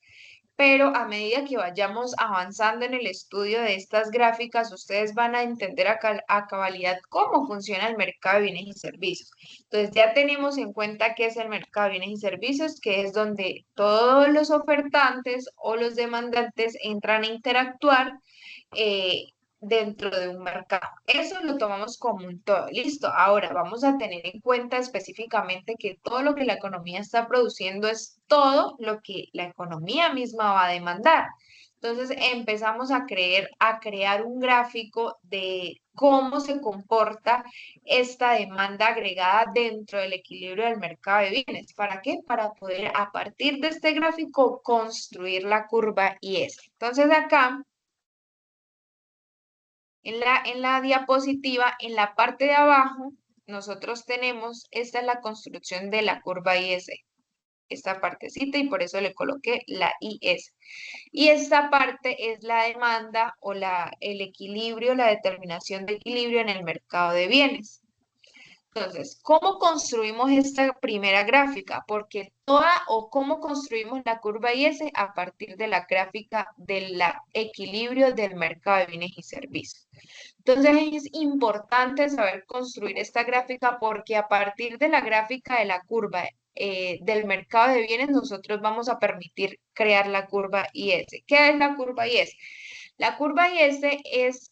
pero a medida que vayamos avanzando en el estudio de estas gráficas, ustedes van a entender a cabalidad cómo funciona el mercado de bienes y servicios. Entonces ya tenemos en cuenta qué es el mercado de bienes y servicios, que es donde todos los ofertantes o los demandantes entran a interactuar eh, dentro de un mercado. Eso lo tomamos como un todo. Listo. Ahora vamos a tener en cuenta específicamente que todo lo que la economía está produciendo es todo lo que la economía misma va a demandar. Entonces empezamos a crear un gráfico de cómo se comporta esta demanda agregada dentro del equilibrio del mercado de bienes. ¿Para qué? Para poder a partir de este gráfico construir la curva IS. Entonces acá en la diapositiva, en la parte de abajo, nosotros tenemos, esta es la construcción de la curva IS, esta partecita, y por eso le coloqué la IS. Y esta parte es la demanda o el equilibrio, la determinación de equilibrio en el mercado de bienes. Entonces, ¿cómo construimos esta primera gráfica? Porque cómo construimos la curva IS a partir de la gráfica del equilibrio del mercado de bienes y servicios. Entonces es importante saber construir esta gráfica porque a partir de la gráfica de la curva del mercado de bienes nosotros vamos a permitir crear la curva IS. ¿Qué es la curva IS? La curva IS es,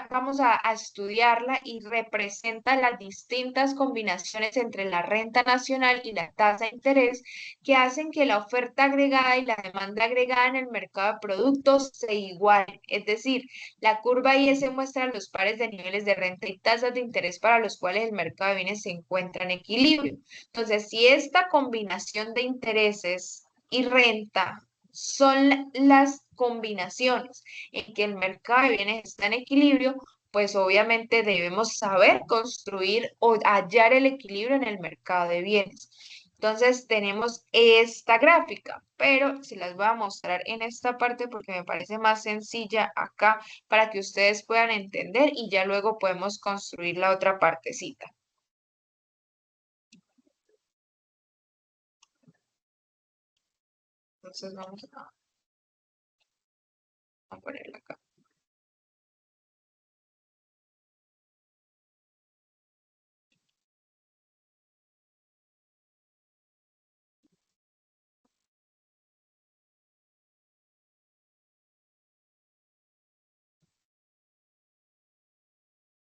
vamos a estudiarla y representa las distintas combinaciones entre la renta nacional y la tasa de interés que hacen que la oferta agregada y la demanda agregada en el mercado de productos se igualen. Es decir, la curva IS muestra los pares de niveles de renta y tasas de interés para los cuales el mercado de bienes se encuentra en equilibrio. Entonces, si esta combinación de intereses y renta son las combinaciones en que el mercado de bienes está en equilibrio, pues obviamente debemos saber construir o hallar el equilibrio en el mercado de bienes. Entonces tenemos esta gráfica, pero se las voy a mostrar en esta parte porque me parece más sencilla acá para que ustedes puedan entender y ya luego podemos construir la otra partecita. Entonces vamos a ponerla acá.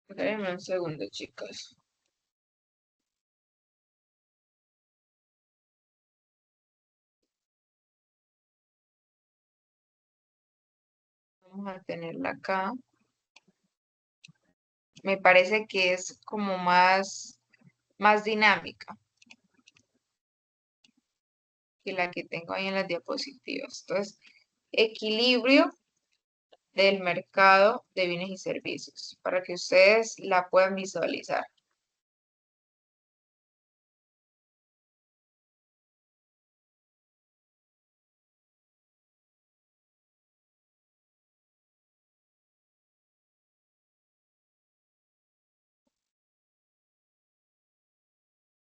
Espérenme un segundo, chicos. Vamos a tenerla acá. Me parece que es como más dinámica que la que tengo ahí en las diapositivas. Entonces, equilibrio del mercado de bienes y servicios, para que ustedes la puedan visualizar.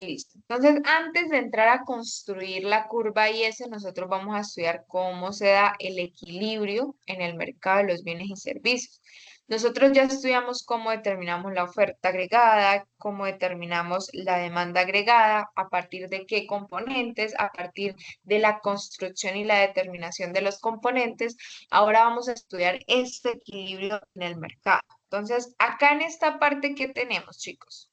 Listo. Entonces, antes de entrar a construir la curva IS, nosotros vamos a estudiar cómo se da el equilibrio en el mercado de los bienes y servicios. Nosotros ya estudiamos cómo determinamos la oferta agregada, cómo determinamos la demanda agregada, a partir de qué componentes, a partir de la construcción y la determinación de los componentes. Ahora vamos a estudiar este equilibrio en el mercado. Entonces, acá en esta parte, ¿qué tenemos, chicos?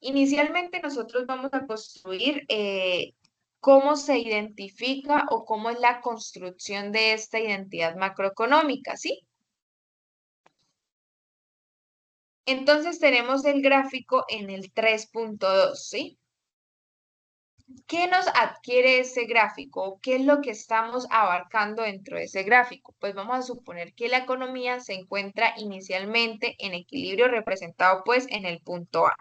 Inicialmente nosotros vamos a construir cómo se identifica o cómo es la construcción de esta identidad macroeconómica, ¿sí? Entonces tenemos el gráfico en el 3.2, ¿sí? ¿Qué nos adquiere ese gráfico? ¿Qué es lo que estamos abarcando dentro de ese gráfico? Pues vamos a suponer que la economía se encuentra inicialmente en equilibrio representado pues en el punto A.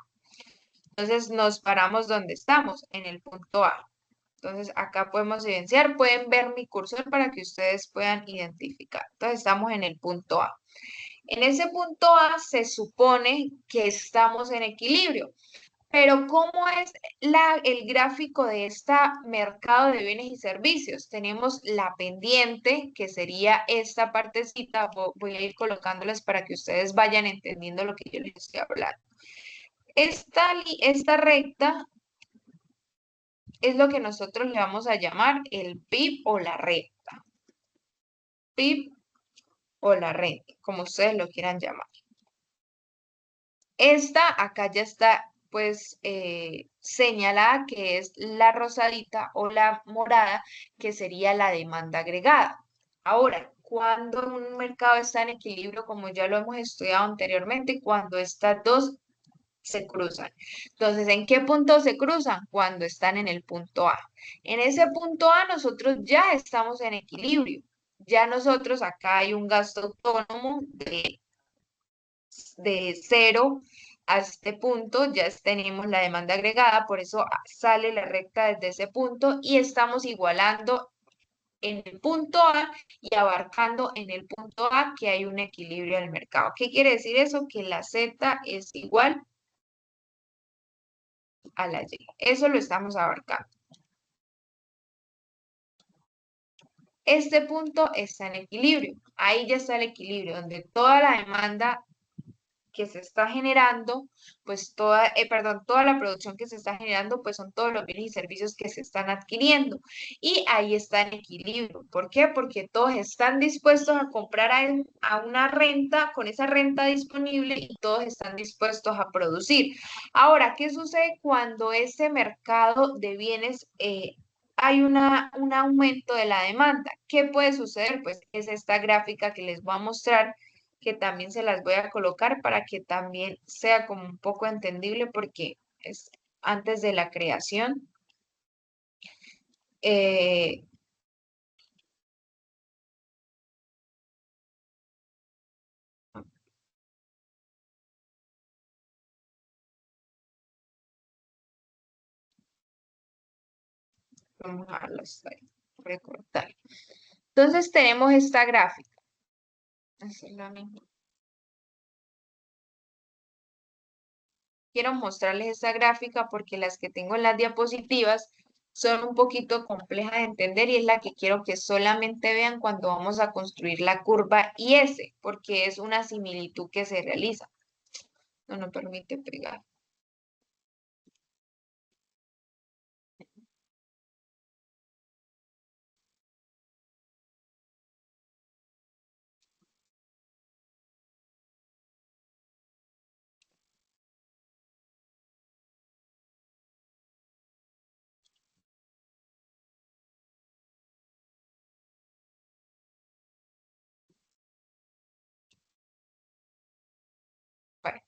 Entonces nos paramos donde estamos, en el punto A. Entonces, acá podemos evidenciar, pueden ver mi cursor para que ustedes puedan identificar. Entonces, estamos en el punto A. En ese punto A se supone que estamos en equilibrio. Pero ¿cómo es el gráfico de este mercado de bienes y servicios? Tenemos la pendiente, que sería esta partecita. Voy a ir colocándolas para que ustedes vayan entendiendo lo que yo les estoy hablando. Esta recta es lo que nosotros le vamos a llamar el PIB o la recta. PIB o la recta, como ustedes lo quieran llamar. Esta acá ya está pues señalada que es la rosadita o la morada, que sería la demanda agregada. Ahora, cuando un mercado está en equilibrio, como ya lo hemos estudiado anteriormente, cuando estas dos se cruzan. Entonces, ¿en qué punto se cruzan? Cuando están en el punto A. En ese punto A nosotros ya estamos en equilibrio. Ya nosotros acá hay un gasto autónomo de 0 a este punto, ya tenemos la demanda agregada, por eso sale la recta desde ese punto y estamos igualando en el punto A y abarcando en el punto A que hay un equilibrio del mercado. ¿Qué quiere decir eso? Que la Z es igual a la Y. Eso lo estamos abarcando. Este punto está en equilibrio. Ahí ya está el equilibrio, donde toda la demanda que se está generando, pues toda la producción que se está generando, pues son todos los bienes y servicios que se están adquiriendo. Y ahí está en equilibrio. ¿Por qué? Porque todos están dispuestos a comprar a una renta, con esa renta disponible, y todos están dispuestos a producir. Ahora, ¿qué sucede cuando ese mercado de bienes hay un aumento de la demanda? ¿Qué puede suceder? Pues es esta gráfica que les voy a mostrar, que también se las voy a colocar para que también sea como un poco entendible, porque es antes de la creación. Eh, Vamos a recortar. Entonces tenemos esta gráfica. Así es lo mismo. Quiero mostrarles esta gráfica porque las que tengo en las diapositivas son un poquito complejas de entender y es la que quiero que solamente vean cuando vamos a construir la curva IS, porque es una similitud que se realiza. No nos permite pegar. Bueno,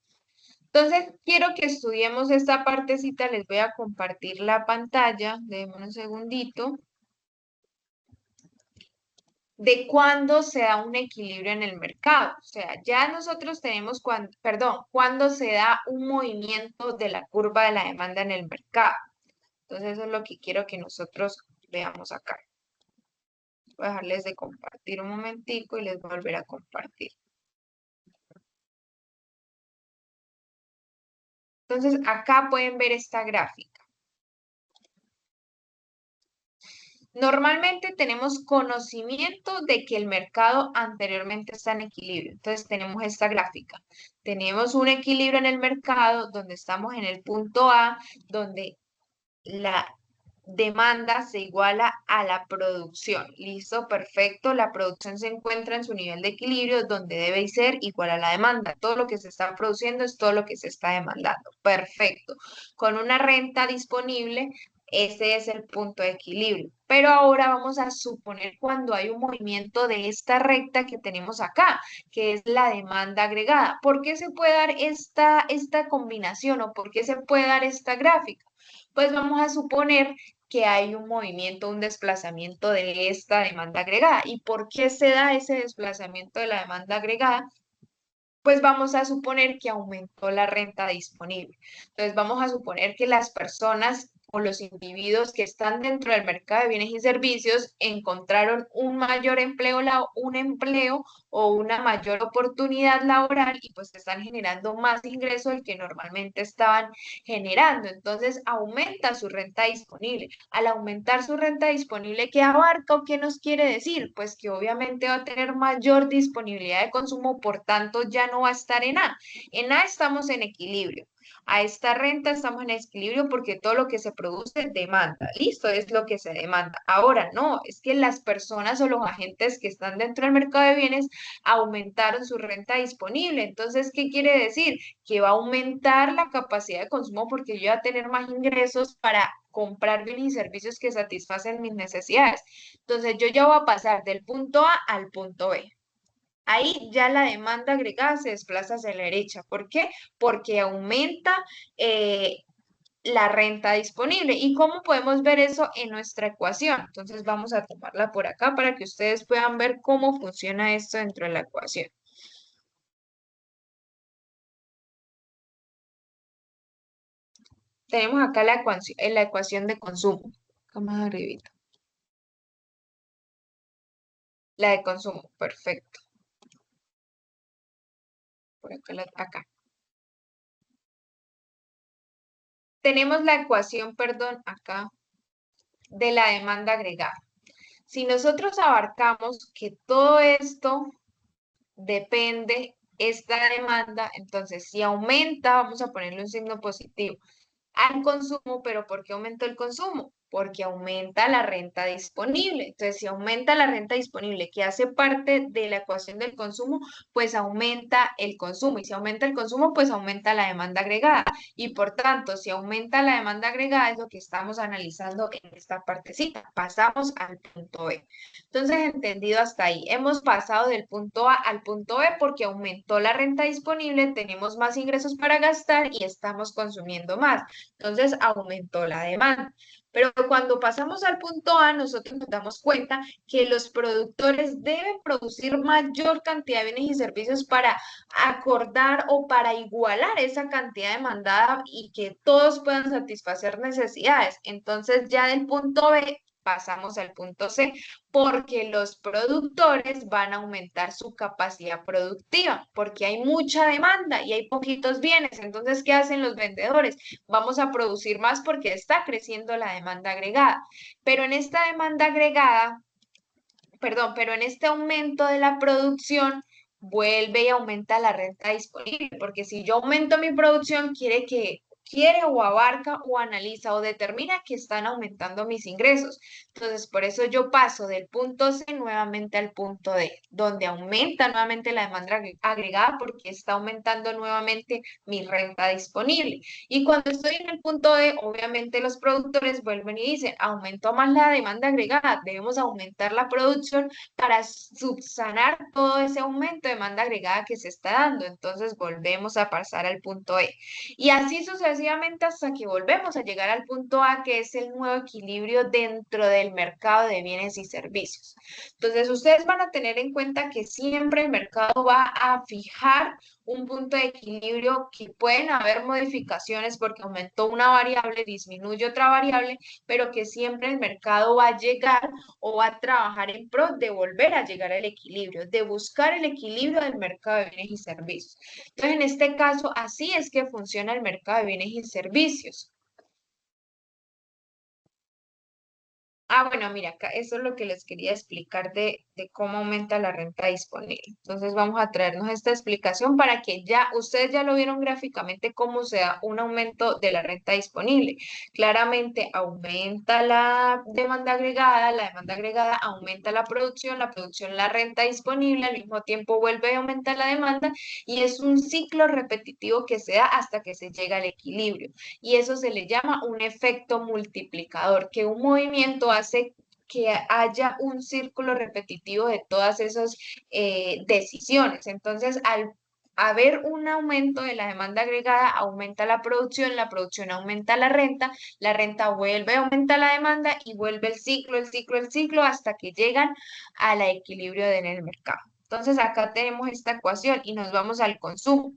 entonces quiero que estudiemos esta partecita. Les voy a compartir la pantalla. Déjenme un segundito. De cuándo se da un equilibrio en el mercado. O sea, ya nosotros tenemos cuándo se da un movimiento de la curva de la demanda en el mercado. Entonces, eso es lo que quiero que nosotros veamos acá. Voy a dejarles de compartir un momentico y les voy a volver a compartir. Entonces, acá pueden ver esta gráfica. Normalmente tenemos conocimiento de que el mercado anteriormente está en equilibrio. Entonces tenemos esta gráfica. Tenemos un equilibrio en el mercado donde estamos en el punto A, donde la demanda se iguala a la producción. Listo, perfecto. La producción se encuentra en su nivel de equilibrio donde debe ser igual a la demanda. Todo lo que se está produciendo es todo lo que se está demandando. Perfecto. Con una renta disponible, ese es el punto de equilibrio. Pero ahora vamos a suponer cuando hay un movimiento de esta recta que tenemos acá, que es la demanda agregada. ¿Por qué se puede dar esta combinación o por qué se puede dar esta gráfica? Pues vamos a suponer que hay un movimiento, un desplazamiento de esta demanda agregada. ¿Y por qué se da ese desplazamiento de la demanda agregada? Pues vamos a suponer que aumentó la renta disponible. Entonces vamos a suponer que las personas o los individuos que están dentro del mercado de bienes y servicios encontraron un mayor empleo, un empleo o una mayor oportunidad laboral y pues están generando más ingresos del que normalmente estaban generando. Entonces aumenta su renta disponible. Al aumentar su renta disponible, ¿qué abarca o qué nos quiere decir? Pues que obviamente va a tener mayor disponibilidad de consumo, por tanto ya no va a estar en A. En A estamos en equilibrio. A esta renta estamos en equilibrio porque todo lo que se produce demanda. Listo, es lo que se demanda. Ahora, no, es que las personas o los agentes que están dentro del mercado de bienes aumentaron su renta disponible. Entonces, ¿qué quiere decir? Que va a aumentar la capacidad de consumo porque yo voy a tener más ingresos para comprar bienes y servicios que satisfacen mis necesidades. Entonces, yo ya voy a pasar del punto A al punto B. Ahí ya la demanda agregada se desplaza hacia la derecha. ¿Por qué? Porque aumenta la renta disponible. ¿Y cómo podemos ver eso en nuestra ecuación? Entonces vamos a tomarla por acá para que ustedes puedan ver cómo funciona esto dentro de la ecuación. Tenemos acá la ecuación de consumo. Acá más arribita. La de consumo, perfecto. Por acá, acá. Tenemos la ecuación, perdón, acá, de la demanda agregada. Si nosotros abarcamos que todo esto depende, esta demanda, entonces si aumenta, vamos a ponerle un signo positivo al consumo, pero ¿por qué aumenta el consumo? Porque aumenta la renta disponible. Entonces, si aumenta la renta disponible, que hace parte de la ecuación del consumo, pues aumenta el consumo. Y si aumenta el consumo, pues aumenta la demanda agregada. Y por tanto, si aumenta la demanda agregada, es lo que estamos analizando en esta partecita. Pasamos al punto B. Entonces, entendido hasta ahí, hemos pasado del punto A al punto B porque aumentó la renta disponible, tenemos más ingresos para gastar y estamos consumiendo más. Entonces aumentó la demanda. Pero cuando pasamos al punto A, nosotros nos damos cuenta que los productores deben producir mayor cantidad de bienes y servicios para acordar o para igualar esa cantidad demandada y que todos puedan satisfacer necesidades. Entonces ya del punto B pasamos al punto C, porque los productores van a aumentar su capacidad productiva, porque hay mucha demanda y hay poquitos bienes. Entonces, ¿qué hacen los vendedores? Vamos a producir más porque está creciendo la demanda agregada. Pero en esta demanda agregada, perdón, pero en este aumento de la producción, vuelve y aumenta la renta disponible, porque si yo aumento mi producción, quiere o abarca o analiza o determina que están aumentando mis ingresos. Entonces, por eso yo paso del punto C nuevamente al punto D, donde aumenta nuevamente la demanda agregada porque está aumentando nuevamente mi renta disponible. Y cuando estoy en el punto D, obviamente los productores vuelven y dicen, aumentó más la demanda agregada, debemos aumentar la producción para subsanar todo ese aumento de demanda agregada que se está dando. Entonces volvemos a pasar al punto E. Y así sucesivamente hasta que volvemos a llegar al punto A, que es el nuevo equilibrio dentro del mercado de bienes y servicios. Entonces ustedes van a tener en cuenta que siempre el mercado va a fijar un punto de equilibrio, que pueden haber modificaciones porque aumentó una variable, disminuye otra variable, pero que siempre el mercado va a llegar o va a trabajar en pro de volver a llegar al equilibrio, de buscar el equilibrio del mercado de bienes y servicios. Entonces, en este caso, así es que funciona el mercado de bienes y servicios. Bueno, mira, acá eso es lo que les quería explicar de cómo aumenta la renta disponible. Entonces vamos a traernos esta explicación para que ya, ustedes ya lo vieron gráficamente cómo se da un aumento de la renta disponible. Claramente aumenta la demanda agregada aumenta la producción la renta disponible, al mismo tiempo vuelve a aumentar la demanda y es un ciclo repetitivo que se da hasta que se llega al equilibrio. Y eso se le llama un efecto multiplicador, que un movimiento hace que haya un círculo repetitivo de todas esas decisiones. Entonces, al haber un aumento de la demanda agregada, aumenta la producción aumenta la renta vuelve a aumentar la demanda y vuelve el ciclo hasta que llegan al equilibrio en el mercado. Entonces, acá tenemos esta ecuación y nos vamos al consumo.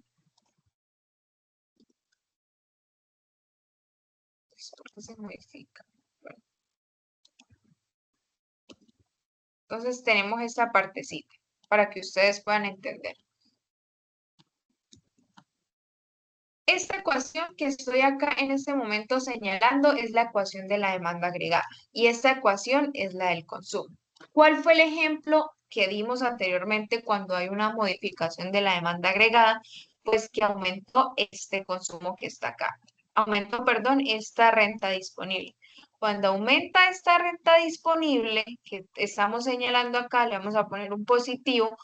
¿Por qué se modifica? Bueno, entonces tenemos esta partecita para que ustedes puedan entender. Esta ecuación que estoy acá en este momento señalando es la ecuación de la demanda agregada y esta ecuación es la del consumo. ¿Cuál fue el ejemplo que dimos anteriormente cuando hay una modificación de la demanda agregada? Pues que aumentó este consumo que está acá. Aumentó, perdón, esta renta disponible. Cuando aumenta esta renta disponible, que estamos señalando acá, le vamos a poner un positivo,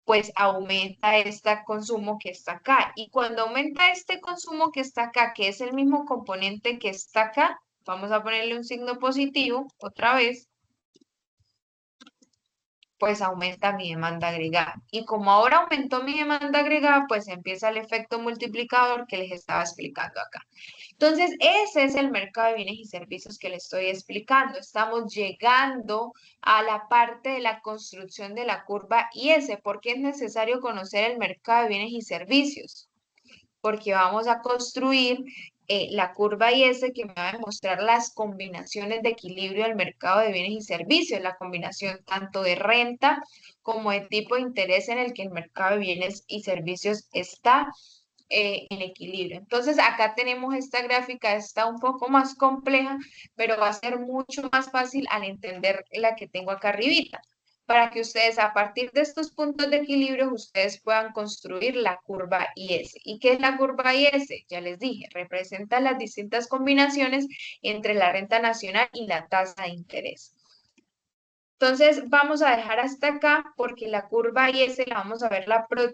pues aumenta este consumo que está acá. Y cuando aumenta este consumo que está acá, que es el mismo componente que está acá, vamos a ponerle un signo positivo otra vez, pues aumenta mi demanda agregada. Y como ahora aumentó mi demanda agregada, pues empieza el efecto multiplicador que les estaba explicando acá. Entonces, ese es el mercado de bienes y servicios que les estoy explicando. Estamos llegando a la parte de la construcción de la curva IS. ¿Por qué es necesario conocer el mercado de bienes y servicios? Porque vamos a construir la curva IS que me va a demostrar las combinaciones de equilibrio del mercado de bienes y servicios, la combinación tanto de renta como de tipo de interés en el que el mercado de bienes y servicios está en equilibrio. Entonces, acá tenemos esta gráfica, está un poco más compleja, pero va a ser mucho más fácil al entender la que tengo acá arribita, para que ustedes a partir de estos puntos de equilibrio, ustedes puedan construir la curva IS. ¿Y qué es la curva IS? Ya les dije, representa las distintas combinaciones entre la renta nacional y la tasa de interés. Entonces vamos a dejar hasta acá porque la curva IS la vamos a ver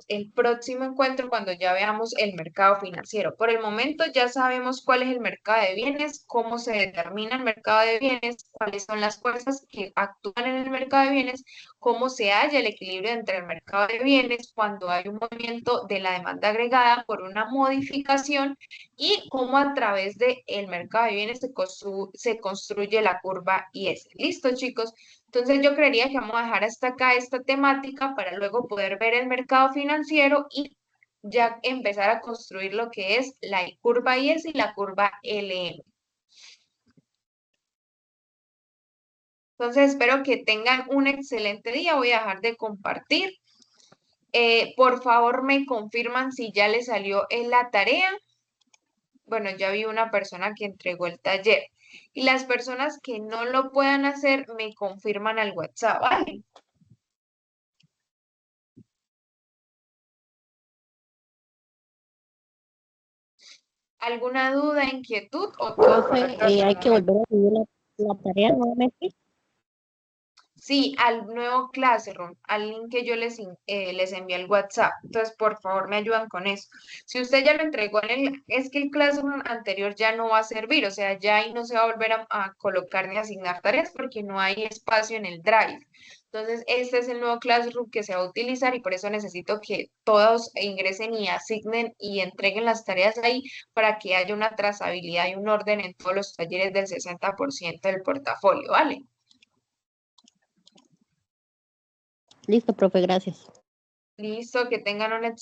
el próximo encuentro cuando ya veamos el mercado financiero. Por el momento ya sabemos cuál es el mercado de bienes, cómo se determina el mercado de bienes, cuáles son las fuerzas que actúan en el mercado de bienes, cómo se halla el equilibrio entre el mercado de bienes cuando hay un movimiento de la demanda agregada por una modificación y cómo a través del mercado de bienes se construye la curva IS. ¿Listo, chicos? Entonces yo creería que vamos a dejar hasta acá esta temática para luego poder ver el mercado financiero y ya empezar a construir lo que es la curva IS y la curva LM. Entonces espero que tengan un excelente día. Voy a dejar de compartir. Por favor me confirman si ya les salió en la tarea. Bueno, ya vi una persona que entregó el taller. Y las personas que no lo puedan hacer me confirman al WhatsApp, ¿vale? ¿Alguna duda, inquietud o todo correcto hasta el
Hay que
momento?
volver a subir la tarea nuevamente.
Sí, al nuevo Classroom, al link que yo les envié al WhatsApp. Entonces, por favor, me ayudan con eso. Si usted ya lo entregó es que el Classroom anterior ya no va a servir, o sea, ya ahí no se va a volver a colocar ni asignar tareas porque no hay espacio en el Drive. Entonces, este es el nuevo Classroom que se va a utilizar y por eso necesito que todos ingresen y asignen y entreguen las tareas ahí para que haya una trazabilidad y un orden en todos los talleres del 60% del portafolio, ¿vale?
Listo, profe, gracias.
Listo, que tengan una